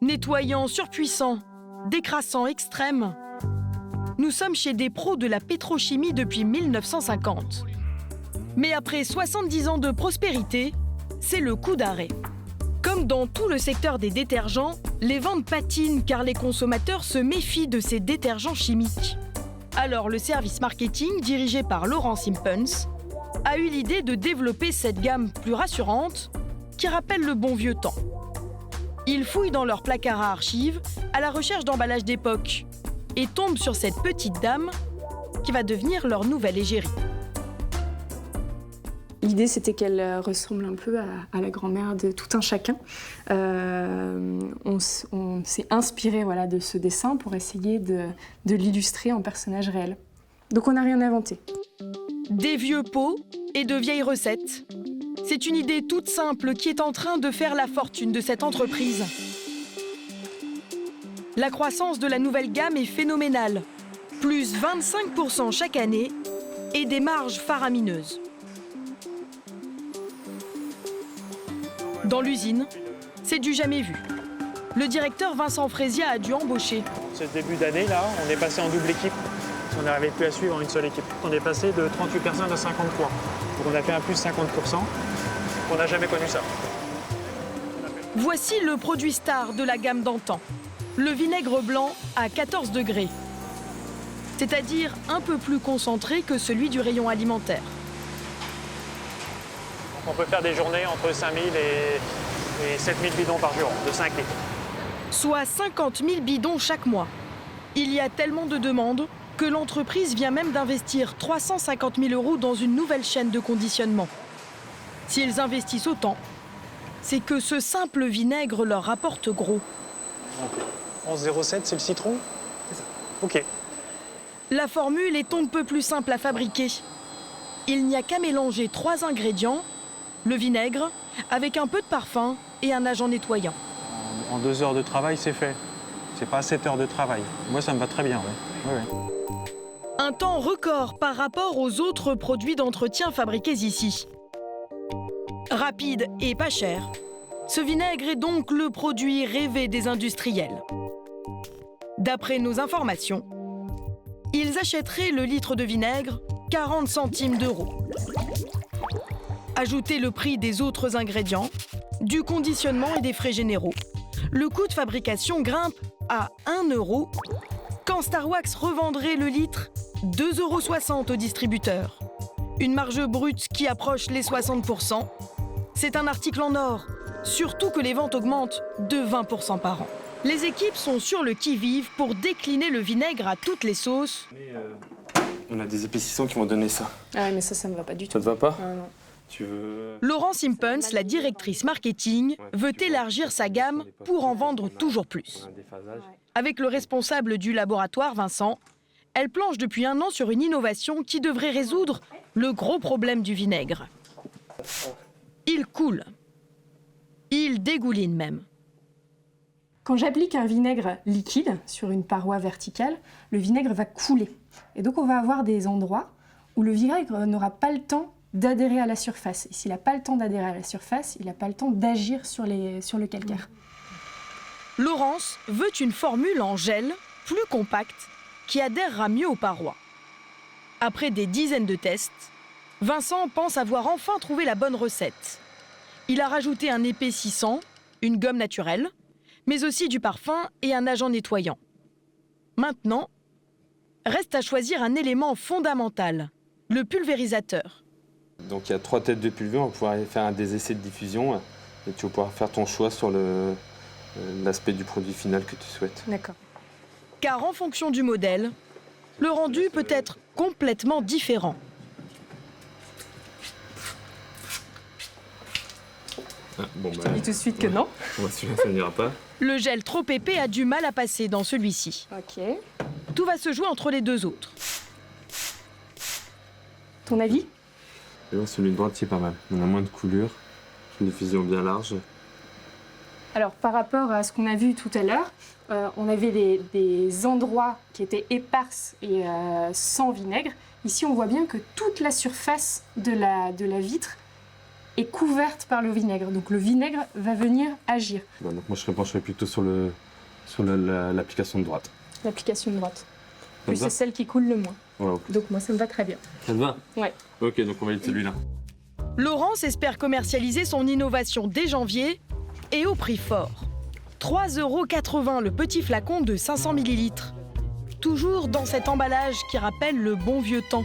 Nettoyant surpuissant, décrassant extrême, nous sommes chez des pros de la pétrochimie depuis 1950. Mais après 70 ans de prospérité, c'est le coup d'arrêt. Comme dans tout le secteur des détergents, les ventes patinent car les consommateurs se méfient de ces détergents chimiques. Alors le service marketing, dirigé par Laurent Simpens, a eu l'idée de développer cette gamme plus rassurante qui rappelle le bon vieux temps. Ils fouillent dans leur placard à archives à la recherche d'emballages d'époque et tombent sur cette petite dame qui va devenir leur nouvelle égérie. L'idée, c'était qu'elle ressemble un peu à la grand-mère de tout un chacun. On s'est inspiré de ce dessin pour essayer de l'illustrer en personnage réel. Donc on n'a rien inventé. Des vieux pots et de vieilles recettes. C'est une idée toute simple qui est en train de faire la fortune de cette entreprise. La croissance de la nouvelle gamme est phénoménale. Plus 25% chaque année et des marges faramineuses. Dans l'usine, c'est du jamais vu. Le directeur Vincent Frésia a dû embaucher. Ce début d'année, là, on est passé en double équipe. On n'arrivait plus à suivre en une seule équipe. On est passé de 38 personnes à 53. Donc on a fait un plus 50%. On n'a jamais connu ça. Voici le produit star de la gamme d'antan. Le vinaigre blanc à 14 degrés. C'est-à-dire un peu plus concentré que celui du rayon alimentaire. On peut faire des journées entre 5000 et 7000 bidons par jour, de 5 litres. Soit 50 000 bidons chaque mois. Il y a tellement de demandes que l'entreprise vient même d'investir 350 000 € dans une nouvelle chaîne de conditionnement. S'ils investissent autant, c'est que ce simple vinaigre leur rapporte gros. 11,07, c'est le citron? C'est ça. OK. La formule est on ne peut plus simple à fabriquer. Il n'y a qu'à mélanger 3 ingrédients, le vinaigre, avec un peu de parfum et un agent nettoyant. En 2 heures de travail, c'est fait. C'est pas 7 heures de travail. Moi, ça me va très bien, ouais. Ouais. Un temps record par rapport aux autres produits d'entretien fabriqués ici. Rapide et pas cher, ce vinaigre est donc le produit rêvé des industriels. D'après nos informations, ils achèteraient le litre de vinaigre 40 centimes d'euros. Ajoutez le prix des autres ingrédients, du conditionnement et des frais généraux. Le coût de fabrication grimpe à 1 €, quand Star Wax revendrait le litre 2,60 € au distributeur. Une marge brute qui approche les 60%. C'est un article en or, surtout que les ventes augmentent de 20% par an. Les équipes sont sur le qui-vive pour décliner le vinaigre à toutes les sauces. On a des épaississants qui vont donner ça. Ah ouais, mais ça me va pas du tout. Ça te va pas? Non. Tu veux... Laurent Simpens, la directrice marketing, veut élargir sa gamme pour en vendre toujours plus. Avec le responsable du laboratoire, Vincent, elle planche depuis 1 an sur une innovation qui devrait résoudre le gros problème du vinaigre. Il coule. Il dégouline même. Quand j'applique un vinaigre liquide sur une paroi verticale, le vinaigre va couler. Et donc on va avoir des endroits où le vinaigre n'aura pas le temps d'adhérer à la surface. Et s'il n'a pas le temps d'adhérer à la surface, il n'a pas le temps d'agir sur le calcaire. Laurence veut une formule en gel, plus compacte, qui adhérera mieux aux parois. Après des dizaines de tests, Vincent pense avoir enfin trouvé la bonne recette. Il a rajouté un épaississant, une gomme naturelle, mais aussi du parfum et un agent nettoyant. Maintenant, reste à choisir un élément fondamental, le pulvérisateur. Donc il y a 3 têtes de pulvé, on va pouvoir faire des essais de diffusion et tu vas pouvoir faire ton choix sur l'aspect du produit final que tu souhaites. D'accord. Car en fonction du modèle, le rendu peut être complètement différent. Je te dis tout de suite que non. Celui-là, ça n'ira pas. Le gel trop épais a du mal à passer dans celui-ci. Ok. Tout va se jouer entre les deux autres. Ton avis? Celui de droite, c'est pas mal. On a moins de coulure, une diffusion bien large. Alors, par rapport à ce qu'on a vu tout à l'heure, on avait des endroits qui étaient éparses et sans vinaigre. Ici, on voit bien que toute la surface de la vitre est couverte par le vinaigre. Donc le vinaigre va venir agir. Donc moi je pencherais plutôt sur l'application de droite. L'application de droite. Ça Plus te va? c'est celle qui coule le moins. Ouais, Donc moi ça me va très bien. ça te va? Ouais. Ok, donc on va aller celui-là. Laurence espère commercialiser son innovation dès janvier et au prix fort. 3,80 € le petit flacon de 500 ml. Toujours dans cet emballage qui rappelle le bon vieux temps.